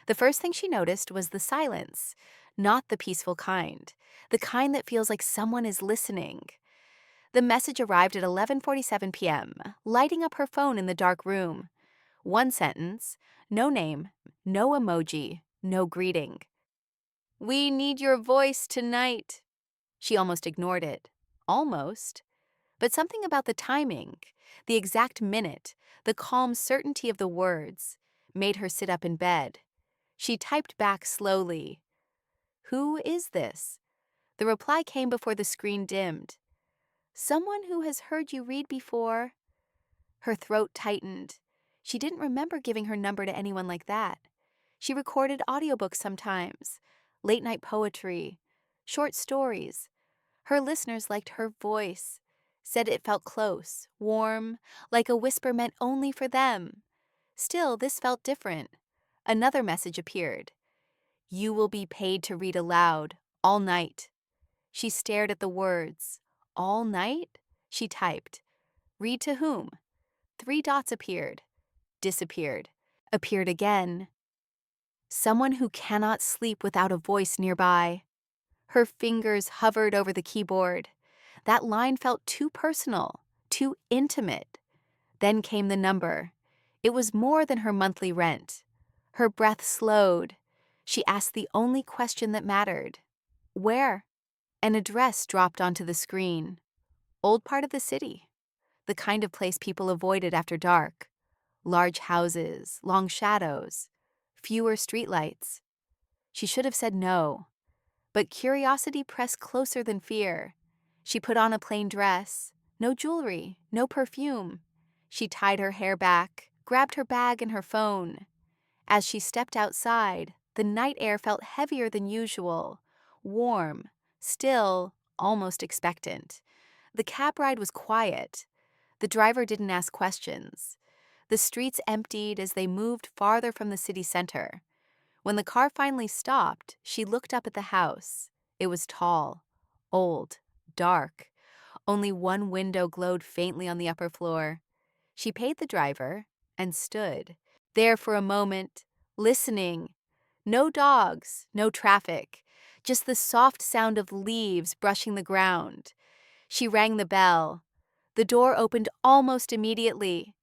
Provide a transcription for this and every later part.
The first thing she noticed was the silence, not the peaceful kind, the kind that feels like someone is listening. The message arrived at 11:47 p.m., lighting up her phone in the dark room. One sentence, no name, no emoji, no greeting. "We need your voice tonight." She almost ignored it. Almost. But something about the timing, the exact minute, the calm certainty of the words, made her sit up in bed. She typed back slowly. "Who is this?" The reply came before the screen dimmed. "Someone who has heard you read before." Her throat tightened. She didn't remember giving her number to anyone like that. She recorded audiobooks sometimes, late-night poetry, short stories. Her listeners liked her voice, said it felt close, warm, like a whisper meant only for them. Still, this felt different. Another message appeared. "You will be paid to read aloud, all night." She stared at the words. "All night?" She typed. "Read to whom?" Three dots appeared, disappeared, appeared again. "Someone who cannot sleep without a voice nearby." Her fingers hovered over the keyboard. That line felt too personal, too intimate. Then came the number. It was more than her monthly rent. Her breath slowed. She asked the only question that mattered. "Where?" An address dropped onto the screen. Old part of the city. The kind of place people avoided after dark. Large houses, long shadows, fewer streetlights. She should have said no. But curiosity pressed closer than fear. She put on a plain dress. No jewelry, no perfume. She tied her hair back, grabbed her bag and her phone. As she stepped outside, the night air felt heavier than usual, warm, still, almost expectant. The cab ride was quiet. The driver didn't ask questions. The streets emptied as they moved farther from the city center. When the car finally stopped, she looked up at the house. It was tall, old, dark. Only one window glowed faintly on the upper floor. She paid the driver and stood there for a moment, listening. No dogs, no traffic, just the soft sound of leaves brushing the ground. She rang the bell. The door opened almost immediately.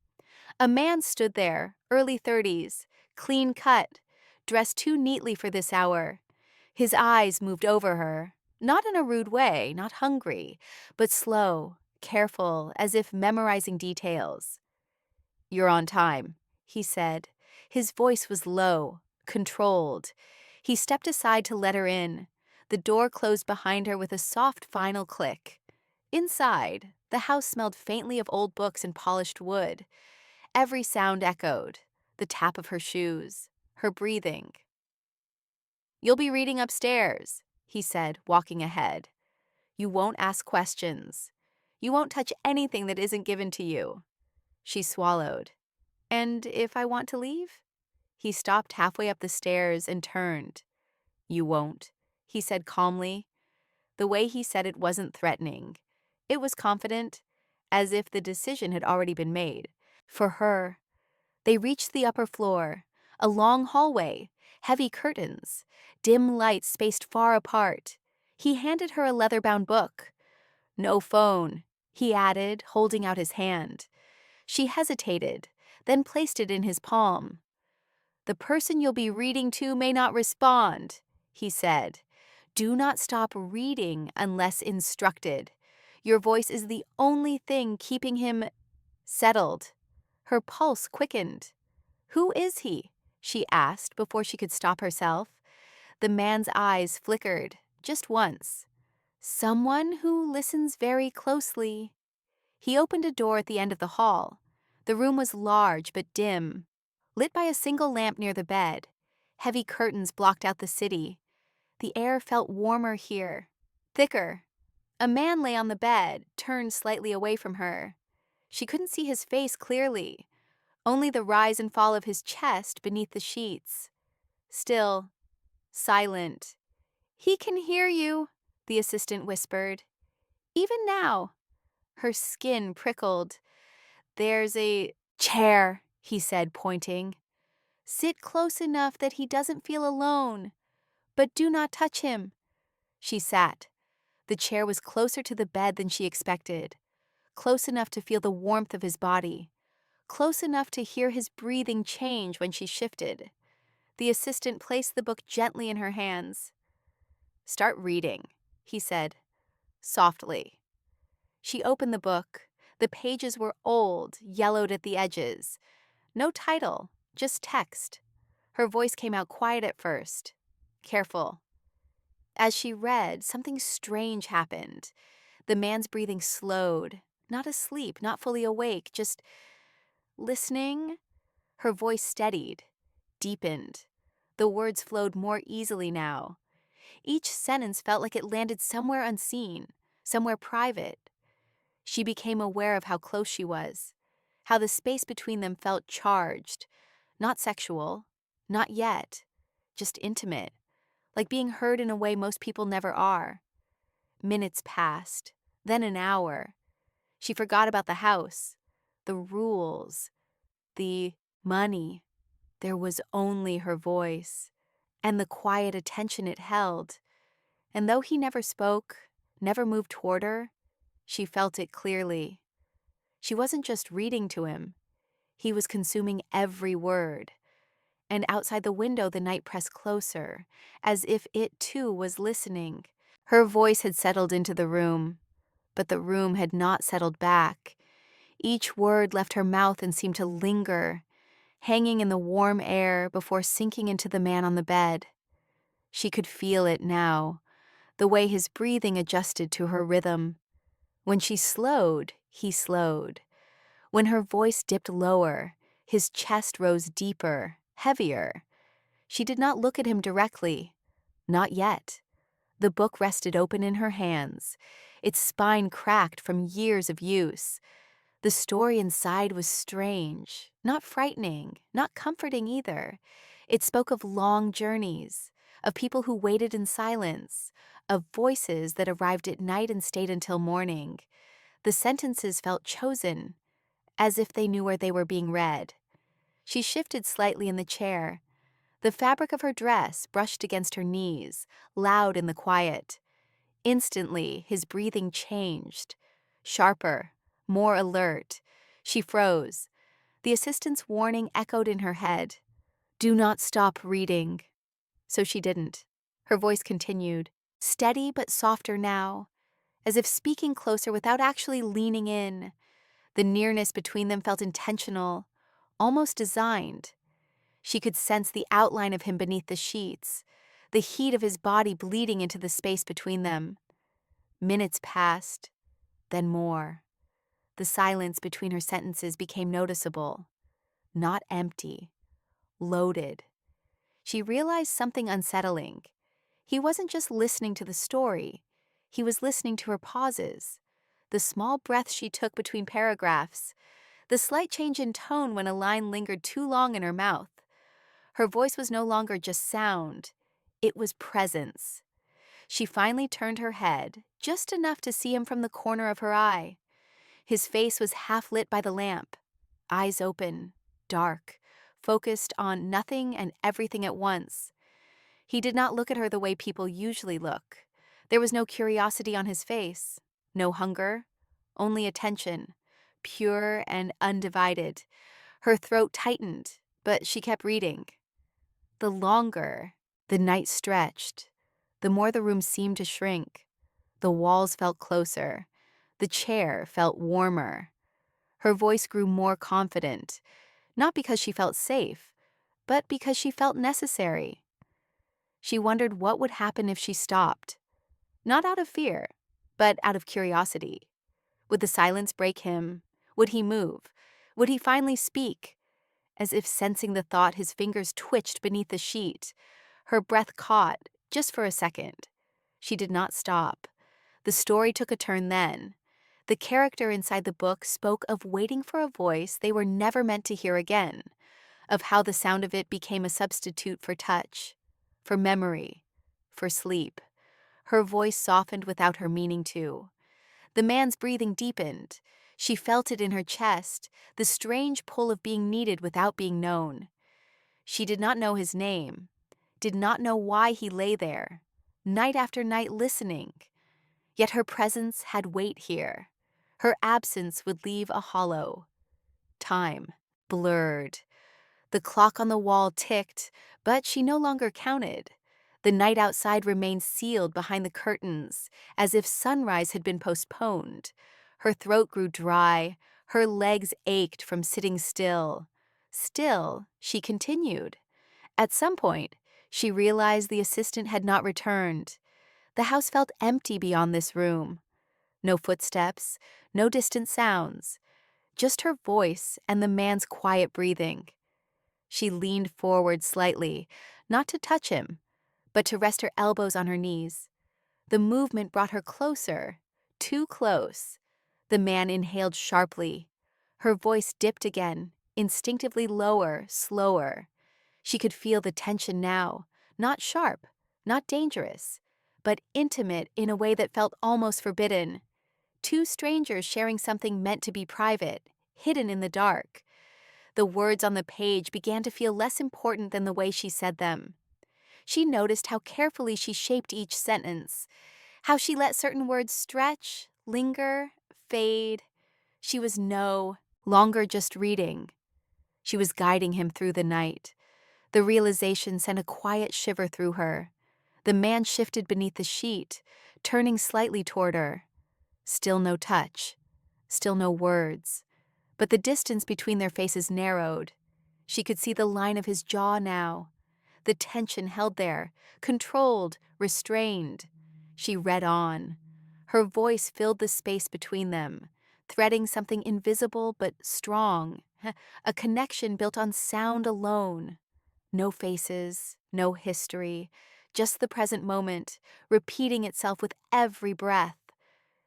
A man stood there, early 30s, clean cut, dressed too neatly for this hour. His eyes moved over her, not in a rude way, not hungry, but slow, careful, as if memorizing details. "You're on time," he said. His voice was low, controlled. He stepped aside to let her in. The door closed behind her with a soft final click. Inside, the house smelled faintly of old books and polished wood. Every sound echoed, the tap of her shoes, her breathing. "You'll be reading upstairs," he said, walking ahead. "You won't ask questions. You won't touch anything that isn't given to you." She swallowed. "And if I want to leave?" He stopped halfway up the stairs and turned. "You won't," he said calmly. The way he said it wasn't threatening. It was confident, as if the decision had already been made. For her. They reached the upper floor, a long hallway, heavy curtains, dim lights spaced far apart. He handed her a leather-bound book. "No phone," he added, holding out his hand. She hesitated, then placed it in his palm. "The person you'll be reading to may not respond," he said. "Do not stop reading unless instructed. Your voice is the only thing keeping him settled." Her pulse quickened. "Who is he?" she asked before she could stop herself. The man's eyes flickered, just once. "Someone who listens very closely." He opened a door at the end of the hall. The room was large but dim, lit by a single lamp near the bed. Heavy curtains blocked out the city. The air felt warmer here, thicker. A man lay on the bed, turned slightly away from her. She couldn't see his face clearly, only the rise and fall of his chest beneath the sheets. Still, silent. "He can hear you," the assistant whispered. "Even now." Her skin prickled. "There's a chair," he said, pointing. Sit close enough that he doesn't feel alone, but do not touch him. She sat. The chair was closer to the bed than she expected, close enough to feel the warmth of his body, close enough to hear his breathing change when she shifted. The assistant placed the book gently in her hands. "Start reading," he said, softly. She opened the book. The pages were old, yellowed at the edges. No title, just text. Her voice came out quiet at first. Careful. As she read, something strange happened. The man's breathing slowed. Not asleep, not fully awake, just listening. Her voice steadied, deepened. The words flowed more easily now. Each sentence felt like it landed somewhere unseen, somewhere private. She became aware of how close she was, how the space between them felt charged, not sexual, not yet, just intimate, like being heard in a way most people never are. Minutes passed, then an hour. She forgot about the house, the rules, the money. There was only her voice, and the quiet attention it held. And though he never spoke, never moved toward her, she felt it clearly. She wasn't just reading to him. He was consuming every word. And outside the window, the night pressed closer, as if it too was listening. Her voice had settled into the room, but the room had not settled back. Each word left her mouth and seemed to linger, hanging in the warm air before sinking into the man on the bed. She could feel it now, the way his breathing adjusted to her rhythm. When she slowed, he slowed. When her voice dipped lower, his chest rose deeper, heavier. She did not look at him directly. Not yet. The book rested open in her hands, its spine cracked from years of use. The story inside was strange, not frightening, not comforting either. It spoke of long journeys, of people who waited in silence, of voices that arrived at night and stayed until morning. The sentences felt chosen, as if they knew where they were being read. She shifted slightly in the chair. The fabric of her dress brushed against her knees, loud in the quiet. Instantly, his breathing changed. Sharper, more alert. She froze. The assistant's warning echoed in her head. "Do not stop reading." So she didn't. Her voice continued, steady but softer now, as if speaking closer without actually leaning in. The nearness between them felt intentional, almost designed. She could sense the outline of him beneath the sheets, the heat of his body bleeding into the space between them. Minutes passed, then more. The silence between her sentences became noticeable, not empty, loaded. She realized something unsettling. He wasn't just listening to the story, he was listening to her pauses, the small breaths she took between paragraphs, the slight change in tone when a line lingered too long in her mouth. Her voice was no longer just sound, it was presence. She finally turned her head, just enough to see him from the corner of her eye. His face was half lit by the lamp, eyes open, dark, focused on nothing and everything at once. He did not look at her the way people usually look. There was no curiosity on his face, no hunger, only attention, pure and undivided. Her throat tightened, but she kept reading. The longer the night stretched, the more the room seemed to shrink. The walls felt closer. The chair felt warmer. Her voice grew more confident, not because she felt safe, but because she felt necessary. She wondered what would happen if she stopped. Not out of fear, but out of curiosity. Would the silence break him? Would he move? Would he finally speak? As if sensing the thought, his fingers twitched beneath the sheet. Her breath caught, just for a second. She did not stop. The story took a turn then. The character inside the book spoke of waiting for a voice they were never meant to hear again, of how the sound of it became a substitute for touch, for memory, for sleep. Her voice softened without her meaning to. The man's breathing deepened. She felt it in her chest, the strange pull of being needed without being known. She did not know his name, did not know why he lay there, night after night listening. Yet her presence had weight here. Her absence would leave a hollow. Time blurred. The clock on the wall ticked, but she no longer counted. The night outside remained sealed behind the curtains, as if sunrise had been postponed. Her throat grew dry, her legs ached from sitting still. Still, she continued. At some point, she realized the assistant had not returned. The house felt empty beyond this room. No footsteps, no distant sounds, just her voice and the man's quiet breathing. She leaned forward slightly, not to touch him, but to rest her elbows on her knees. The movement brought her closer, too close. The man inhaled sharply. Her voice dipped again, instinctively lower, slower. She could feel the tension now, not sharp, not dangerous, but intimate in a way that felt almost forbidden. Two strangers sharing something meant to be private, hidden in the dark. The words on the page began to feel less important than the way she said them. She noticed how carefully she shaped each sentence, how she let certain words stretch, linger, fade. She was no longer just reading. She was guiding him through the night. The realization sent a quiet shiver through her. The man shifted beneath the sheet, turning slightly toward her. Still no touch, still no words. But the distance between their faces narrowed. She could see the line of his jaw now. The tension held there, controlled, restrained. She read on. Her voice filled the space between them, threading something invisible but strong, a connection built on sound alone. No faces, no history, just the present moment, repeating itself with every breath.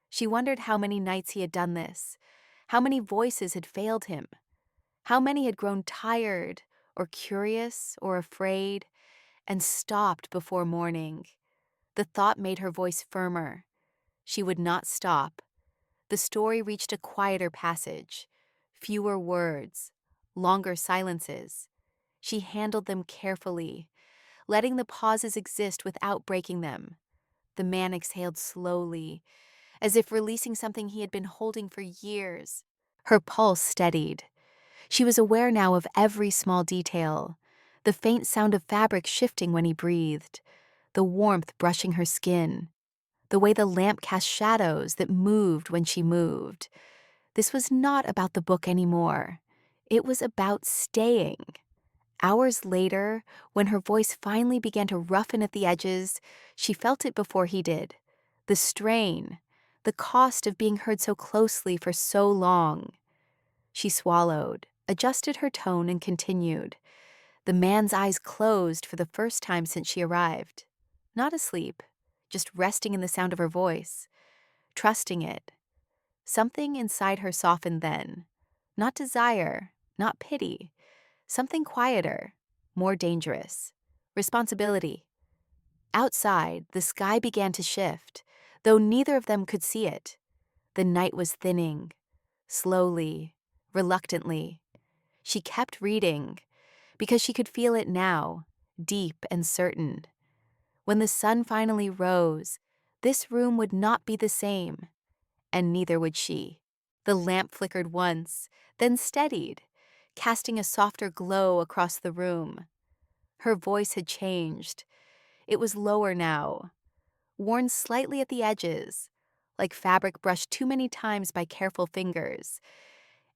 She wondered how many nights he had done this, how many voices had failed him, how many had grown tired or curious or afraid and stopped before morning. The thought made her voice firmer. She would not stop. The story reached a quieter passage, fewer words, longer silences. She handled them carefully, letting the pauses exist without breaking them. The man exhaled slowly, as if releasing something he had been holding for years. Her pulse steadied. She was aware now of every small detail, the faint sound of fabric shifting when he breathed, the warmth brushing her skin, the way the lamp cast shadows that moved when she moved. This was not about the book anymore. It was about staying. Hours later, when her voice finally began to roughen at the edges, she felt it before he did. The strain, the cost of being heard so closely for so long. She swallowed, adjusted her tone, and continued. The man's eyes closed for the first time since she arrived. Not asleep, just resting in the sound of her voice, trusting it. Something inside her softened then. Not desire, not pity. Something quieter, more dangerous. Responsibility. Outside, the sky began to shift, though neither of them could see it. The night was thinning. Slowly, reluctantly. She kept reading, because she could feel it now, deep and certain. When the sun finally rose, this room would not be the same, and neither would she. The lamp flickered once, then steadied, casting a softer glow across the room. Her voice had changed. It was lower now, worn slightly at the edges, like fabric brushed too many times by careful fingers.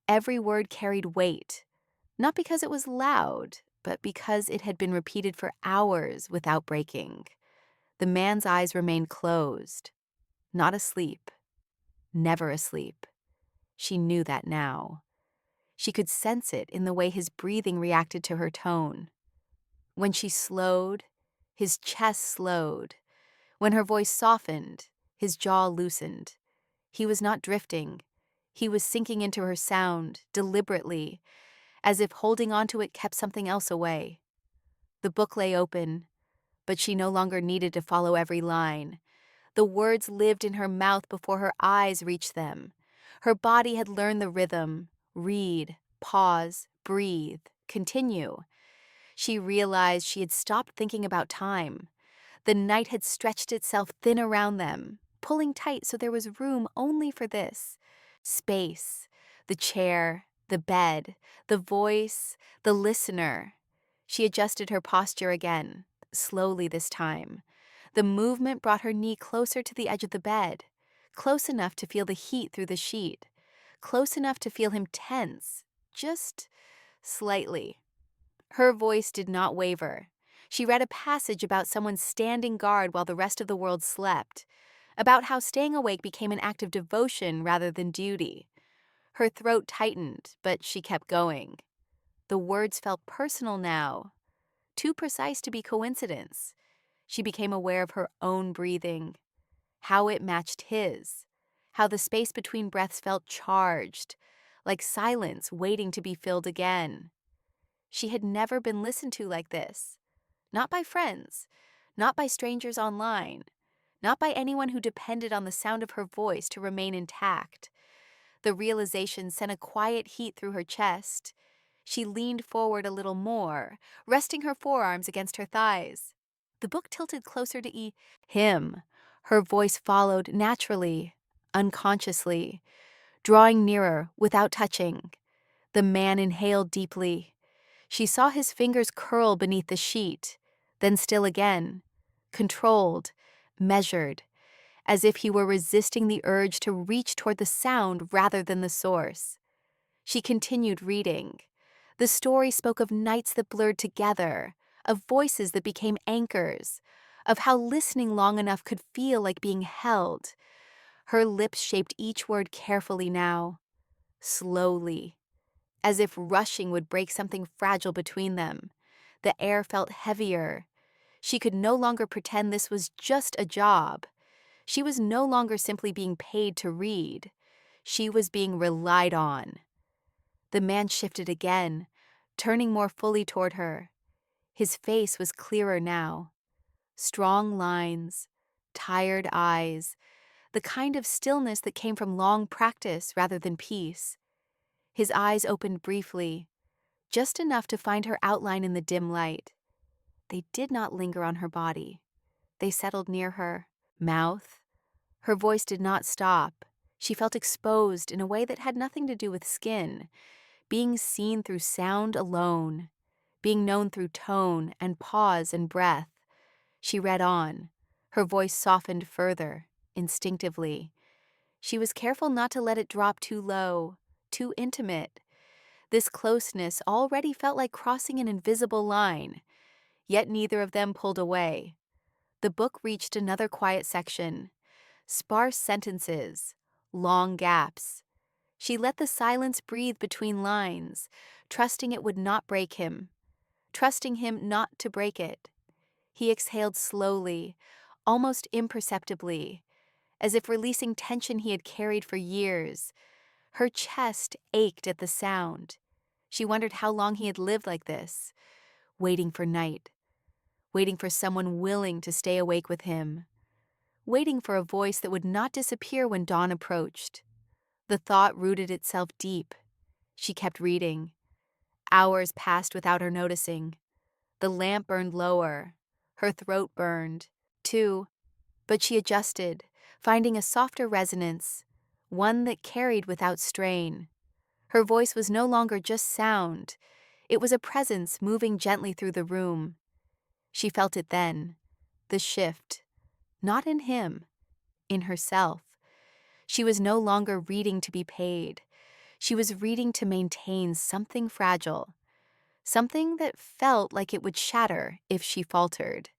Every word carried weight, not because it was loud, but because it had been repeated for hours without breaking. The man's eyes remained closed, not asleep, never asleep. She knew that now. She could sense it in the way his breathing reacted to her tone. When she slowed, his chest slowed. When her voice softened, his jaw loosened. He was not drifting. He was sinking into her sound, deliberately, as if holding onto it kept something else away. The book lay open, but she no longer needed to follow every line. The words lived in her mouth before her eyes reached them. Her body had learned the rhythm: read, pause, breathe, continue. She realized she had stopped thinking about time. The night had stretched itself thin around them, pulling tight so there was room only for this. Space, the chair, the bed, the voice, the listener. She adjusted her posture again, slowly this time. The movement brought her knee closer to the edge of the bed, close enough to feel the heat through the sheet, close enough to feel him tense, just slightly. Her voice did not waver. She read a passage about someone standing guard while the rest of the world slept, about how staying awake became an act of devotion rather than duty. Her throat tightened, but she kept going. The words felt personal now, too precise to be coincidence. She became aware of her own breathing, how it matched his, how the space between breaths felt charged, like silence waiting to be filled again. She had never been listened to like this. Not by friends, not by strangers online, not by anyone who depended on the sound of her voice to remain intact. The realization sent a quiet heat through her chest. She leaned forward a little more, resting her forearms against her thighs. The book tilted closer to him. Her voice followed naturally, unconsciously, drawing nearer without touching. The man inhaled deeply. She saw his fingers curl beneath the sheet, then still again, controlled, measured, as if he were resisting the urge to reach toward the sound rather than the source. She continued reading. The story spoke of nights that blurred together, of voices that became anchors, of how listening long enough could feel like being held. Her lips shaped each word carefully now, slowly, as if rushing would break something fragile between them. The air felt heavier. She could no longer pretend this was just a job. She was no longer simply being paid to read. She was being relied on. The man shifted again, turning more fully toward her. His face was clearer now. Strong lines, tired eyes, the kind of stillness that came from long practice rather than peace. His eyes opened briefly, just enough to find her outline in the dim light. They did not linger on her body. They settled near her mouth. Her voice did not stop. She felt exposed in a way that had nothing to do with skin, being seen through sound alone, being known through tone and pause and breath. She read on. Her voice softened further, instinctively. She was careful not to let it drop too low, too intimate. This closeness already felt like crossing an invisible line, yet neither of them pulled away. The book reached another quiet section. Sparse sentences, long gaps. She let the silence breathe between lines, trusting it would not break him, trusting him not to break it. He exhaled slowly, almost imperceptibly, as if releasing tension he had carried for years. Her chest ached at the sound. She wondered how long he had lived like this, waiting for night, waiting for someone willing to stay awake with him, waiting for a voice that would not disappear when dawn approached. The thought rooted itself deep. She kept reading. Hours passed without her noticing. The lamp burned lower. Her throat burned, too, but she adjusted, finding a softer resonance, one that carried without strain. Her voice was no longer just sound. It was a presence moving gently through the room. She felt it then, the shift, not in him, in herself. She was no longer reading to be paid. She was reading to maintain something fragile, something that felt like it would shatter if she faltered.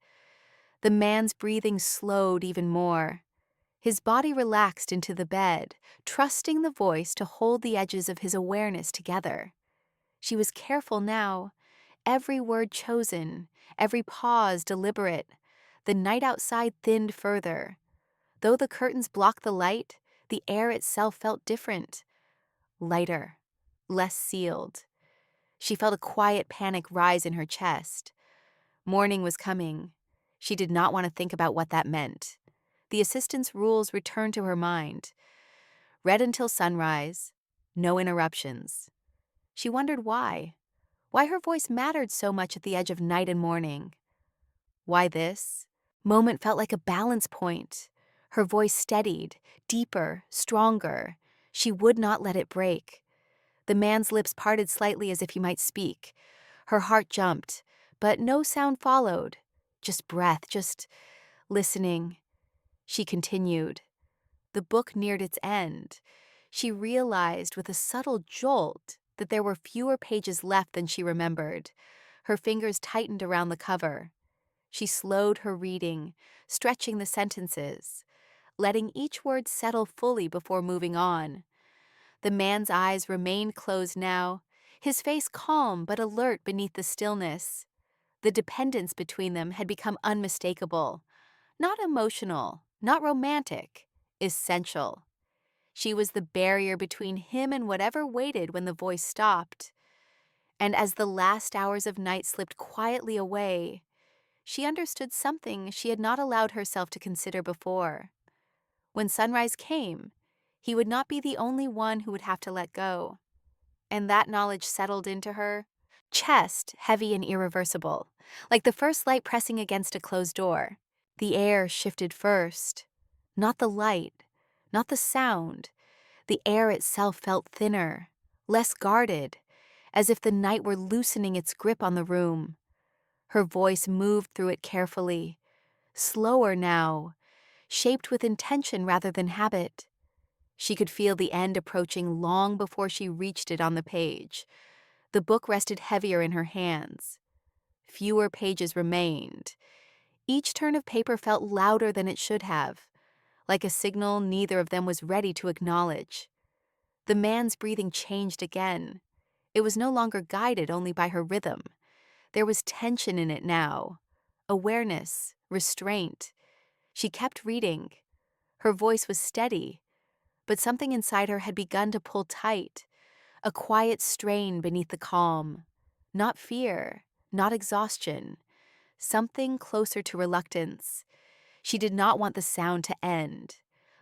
The man's breathing slowed even more. His body relaxed into the bed, trusting the voice to hold the edges of his awareness together. She was careful now, every word chosen, every pause deliberate. The night outside thinned further. Though the curtains blocked the light, the air itself felt different, lighter, less sealed. She felt a quiet panic rise in her chest. Morning was coming. She did not want to think about what that meant. The assistant's rules returned to her mind. Read until sunrise, no interruptions. She wondered why. Why her voice mattered so much at the edge of night and morning. Why this moment felt like a balance point. Her voice steadied, deeper, stronger. She would not let it break. The man's lips parted slightly as if he might speak. Her heart jumped, but no sound followed. Just breath, just listening. She continued. The book neared its end. She realized with a subtle jolt that there were fewer pages left than she remembered. Her fingers tightened around the cover. She slowed her reading, stretching the sentences, letting each word settle fully before moving on. The man's eyes remained closed now, his face calm but alert beneath the stillness. The dependence between them had become unmistakable. Not emotional, not romantic, essential. She was the barrier between him and whatever waited when the voice stopped. And as the last hours of night slipped quietly away, she understood something she had not allowed herself to consider before. When sunrise came, he would not be the only one who would have to let go. And that knowledge settled into her, chest heavy and irreversible, like the first light pressing against a closed door. The air shifted first. Not the light, not the sound. The air itself felt thinner, less guarded, as if the night were loosening its grip on the room. Her voice moved through it carefully, slower now, shaped with intention rather than habit. She could feel the end approaching long before she reached it on the page. The book rested heavier in her hands. Fewer pages remained. Each turn of paper felt louder than it should have, like a signal neither of them was ready to acknowledge. The man's breathing changed again. It was no longer guided only by her rhythm. There was tension in it now, awareness, restraint. She kept reading. Her voice was steady, but something inside her had begun to pull tight, a quiet strain beneath the calm. Not fear, not exhaustion, something closer to reluctance. She did not want the sound to end.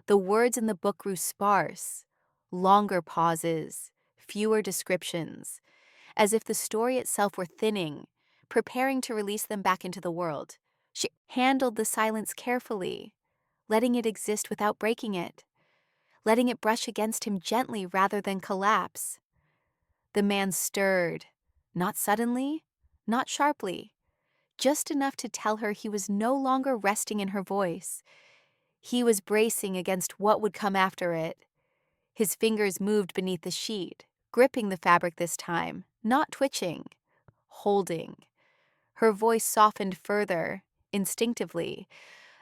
The words in the book grew sparse, longer pauses, fewer descriptions, as if the story itself were thinning, preparing to release them back into the world. She handled the silence carefully, letting it exist without breaking it, letting it brush against him gently rather than collapse. The man stirred, not suddenly, not sharply, just enough to tell her he was no longer resting in her voice. He was bracing against what would come after it. His fingers moved beneath the sheet, gripping the fabric this time, not twitching, holding. Her voice softened further, instinctively,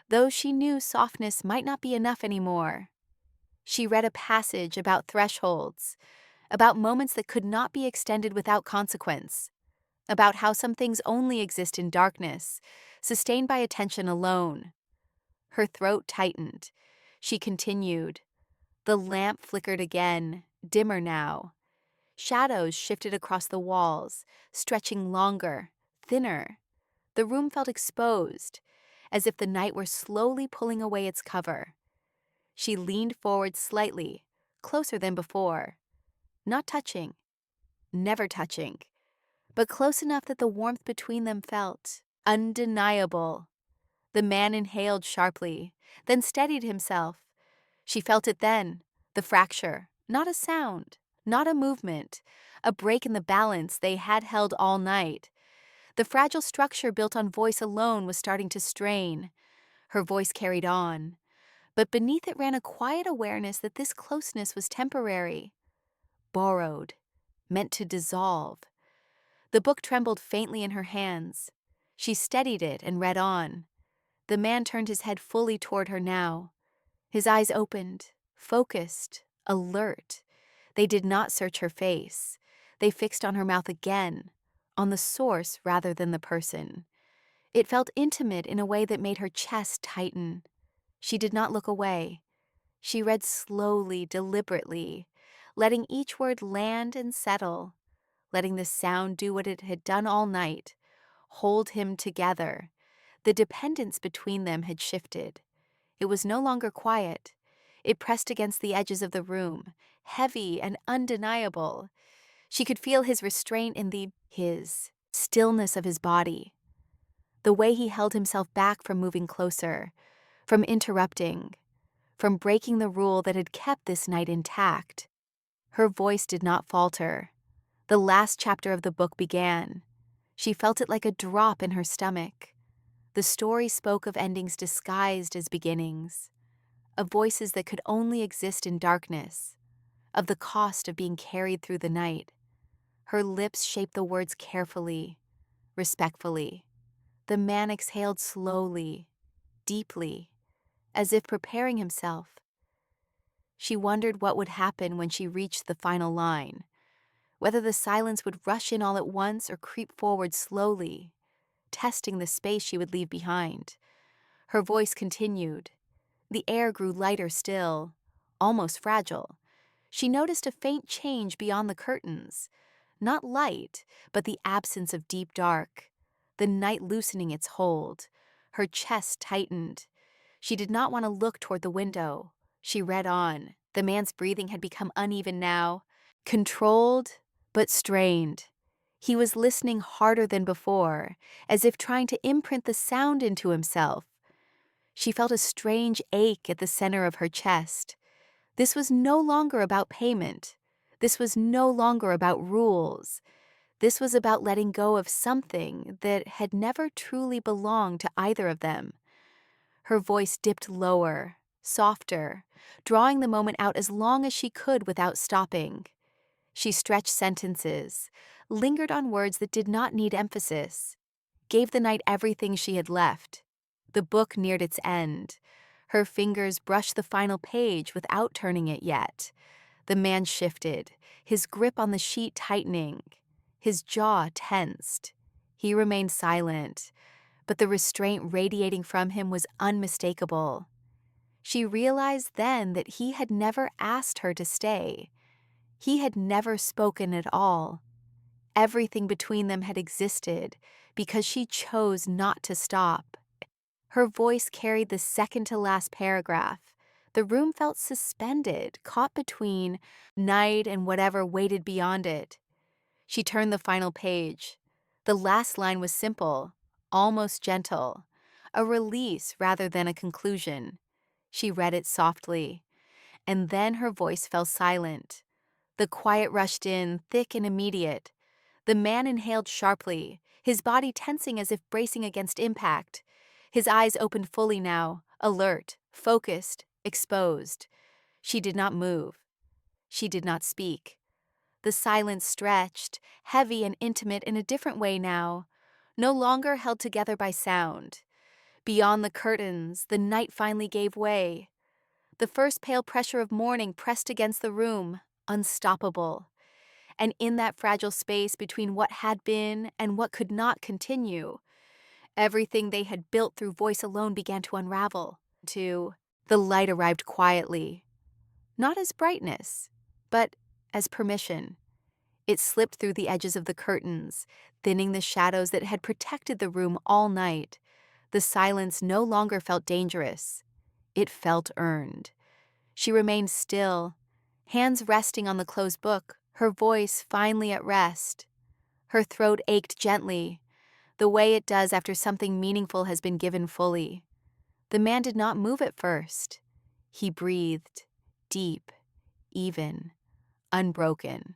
though she knew softness might not be enough anymore. She read a passage about thresholds, about moments that could not be extended without consequence, about how some things only exist in darkness, sustained by attention alone. Her throat tightened. She continued. The lamp flickered again, dimmer now. Shadows shifted across the walls, stretching longer, thinner. The room felt exposed, as if the night were slowly pulling away its cover. She leaned forward slightly, closer than before. Not touching, never touching, but close enough that the warmth between them felt undeniable. The man inhaled sharply, then steadied himself. She felt it then, the fracture, not a sound, not a movement, a break in the balance they had held all night. The fragile structure built on voice alone was starting to strain. Her voice carried on, but beneath it ran a quiet awareness that this closeness was temporary, borrowed, meant to dissolve. The book trembled faintly in her hands. She steadied it and read on. The man turned his head fully toward her now. His eyes opened, focused, alert. They did not search her face. They fixed on her mouth again, on the source rather than the person. It felt intimate in a way that made her chest tighten. She did not look away. She read slowly, deliberately, letting each word land and settle, letting the sound do what it had done all night, hold him together. The dependence between them had shifted. It was no longer quiet. It pressed against the edges of the room, heavy and undeniable. She could feel his restraint in his stillness of his body, the way he held himself back from moving closer, from interrupting, from breaking the rule that had kept this night intact. Her voice did not falter. The last chapter of the book began. She felt it like a drop in her stomach. The story spoke of endings disguised as beginnings, of voices that could only exist in darkness, of the cost of being carried through the night. Her lips shaped the words carefully, respectfully. The man exhaled slowly, deeply, as if preparing himself. She wondered what would happen when she reached the final line, whether the silence would rush in all at once or creep forward slowly, testing the space she would leave behind. Her voice continued. The air grew lighter still, almost fragile. She noticed a faint change beyond the curtains. Not light, but the absence of deep dark. The night loosening its hold. Her chest tightened. She did not want to look toward the window. She read on. The man's breathing had become uneven now, controlled but strained. He was listening harder than before, as if trying to imprint the sound into himself. She felt a strange ache at the center of her chest. This was no longer about payment. This was no longer about rules. This was about letting go of something that had never truly belonged to either of them. Her voice dipped lower, softer, drawing the moment out as long as she could without stopping. She stretched sentences, lingered on words that did not need emphasis, gave the night everything she had left. The book neared its end. Her fingers brushed the final page without turning it yet. The man shifted, his grip on the sheet tightening, his jaw tensed. He remained silent, but the restraint radiating from him was unmistakable. She realized then that he had never asked her to stay. He had never spoken at all. Everything between them had existed because she chose not to stop. Her voice carried the second-to-last paragraph. The room felt suspended, caught between night and whatever waited beyond it. She turned the final page. The last line was simple, almost gentle, a release rather than a conclusion. She read it softly, and then her voice fell silent. The quiet rushed in, thick and immediate. The man inhaled sharply, his body tensing as if bracing against impact. His eyes opened fully now, alert, focused, exposed. She did not move. She did not speak. The silence stretched, heavy and intimate in a different way now, no longer held together by sound. Beyond the curtains, the night finally gave way. The first pale pressure of morning pressed against the room, unstoppable. And in that fragile space between what had been and what could not continue, everything they had built through voice alone began to unravel. The light arrived quietly, not as brightness, but as permission. It slipped through the edges of the curtains, thinning the shadows that had protected the room all night. The silence no longer felt dangerous. It felt earned. She remained still, hands resting on the closed book, her voice finally at rest. Her throat ached gently, the way it does after something meaningful has been given fully. The man did not move at first. He breathed, deep, even, unbroken.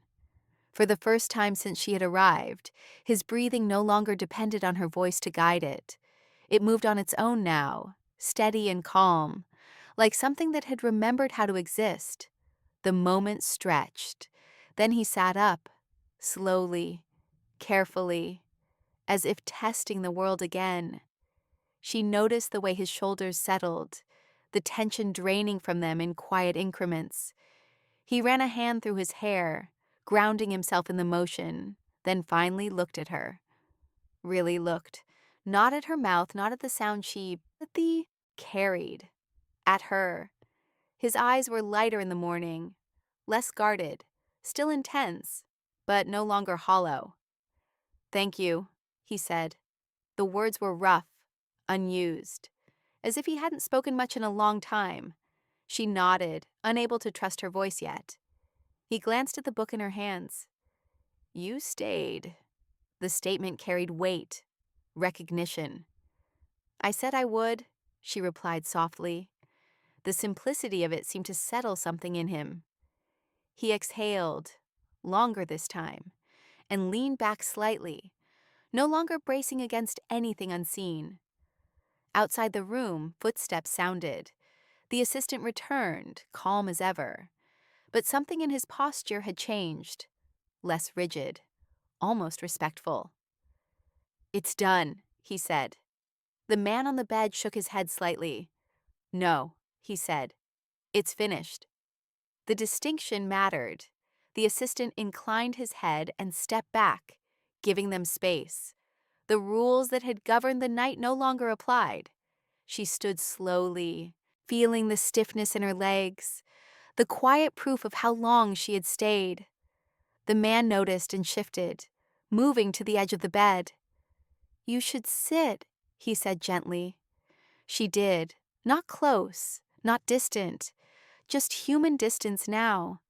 For the first time since she had arrived, his breathing no longer depended on her voice to guide it. It moved on its own now, steady and calm, like something that had remembered how to exist. The moment stretched. Then he sat up, slowly, carefully, as if testing the world again. She noticed the way his shoulders settled, the tension draining from them in quiet increments. He ran a hand through his hair, grounding himself in the motion, then finally looked at her. Really looked. Not at her mouth, not at the sound carried. At her. His eyes were lighter in the morning, less guarded, still intense, but no longer hollow. "Thank you," he said. The words were rough, unused, as if he hadn't spoken much in a long time. She nodded, unable to trust her voice yet. He glanced at the book in her hands. You stayed. The statement carried weight, recognition. I said I would, she replied softly. The simplicity of it seemed to settle something in him. He exhaled, longer this time, and leaned back slightly, no longer bracing against anything unseen. Outside the room, footsteps sounded. The assistant returned, calm as ever. But something in his posture had changed, less rigid, almost respectful. It's done, he said. The man on the bed shook his head slightly. No, he said. It's finished. The distinction mattered. The assistant inclined his head and stepped back, giving them space. The rules that had governed the night no longer applied. She stood slowly, feeling the stiffness in her legs, the quiet proof of how long she had stayed. The man noticed and shifted, moving to the edge of the bed. You should sit, he said gently. She did, not close, not distant, just human distance now.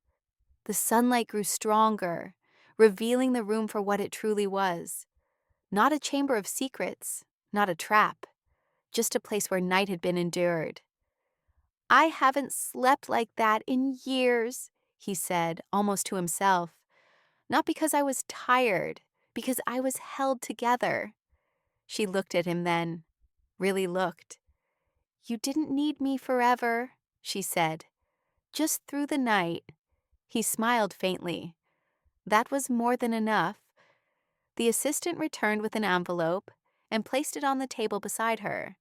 The sunlight grew stronger, revealing the room for what it truly was. Not a chamber of secrets, not a trap, just a place where night had been endured. I haven't slept like that in years, he said, almost to himself. Not because I was tired, because I was held together. She looked at him then, really looked. You didn't need me forever, she said. Just through the night. He smiled faintly. That was more than enough. The assistant returned with an envelope and placed it on the table beside her.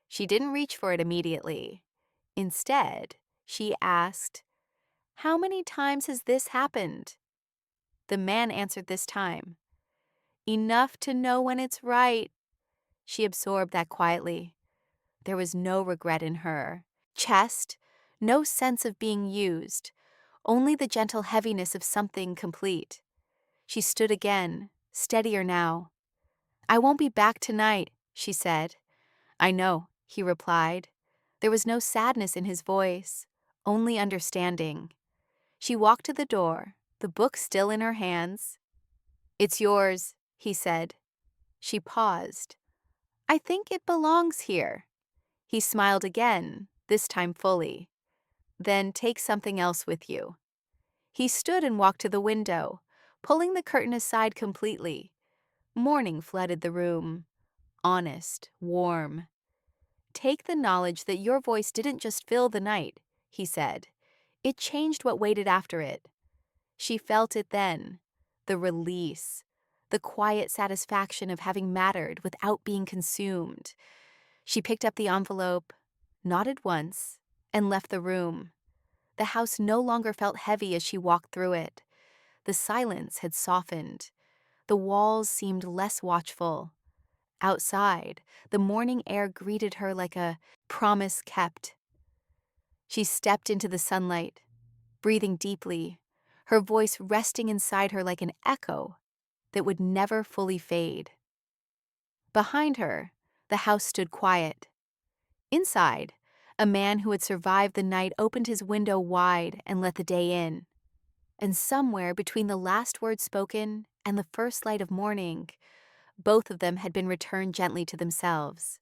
She didn't reach for it immediately. Instead, she asked, How many times has this happened? The man answered this time. Enough to know when it's right. She absorbed that quietly. There was no regret in her. Chest, no sense of being used, only the gentle heaviness of something complete. She stood again, steadier now. I won't be back tonight, she said. I know, he replied. There was no sadness in his voice, only understanding. She walked to the door, the book still in her hands. It's yours, he said. She paused. I think it belongs here. He smiled again, this time fully. Then take something else with you. He stood and walked to the window, pulling the curtain aside completely. Morning flooded the room. Honest, warm. Take the knowledge that your voice didn't just fill the night, he said. It changed what waited after it. She felt it then, the release, the quiet satisfaction of having mattered without being consumed. She picked up the envelope, nodded once, and left the room. The house no longer felt heavy as she walked through it. The silence had softened. The walls seemed less watchful. Outside, the morning air greeted her like a promise kept. She stepped into the sunlight, breathing deeply, her voice resting inside her like an echo that would never fully fade. Behind her, the house stood quiet. Inside, a man who had survived the night opened his window wide and let the day in. And somewhere between the last word spoken and the first light of morning, both of them had been returned gently to themselves.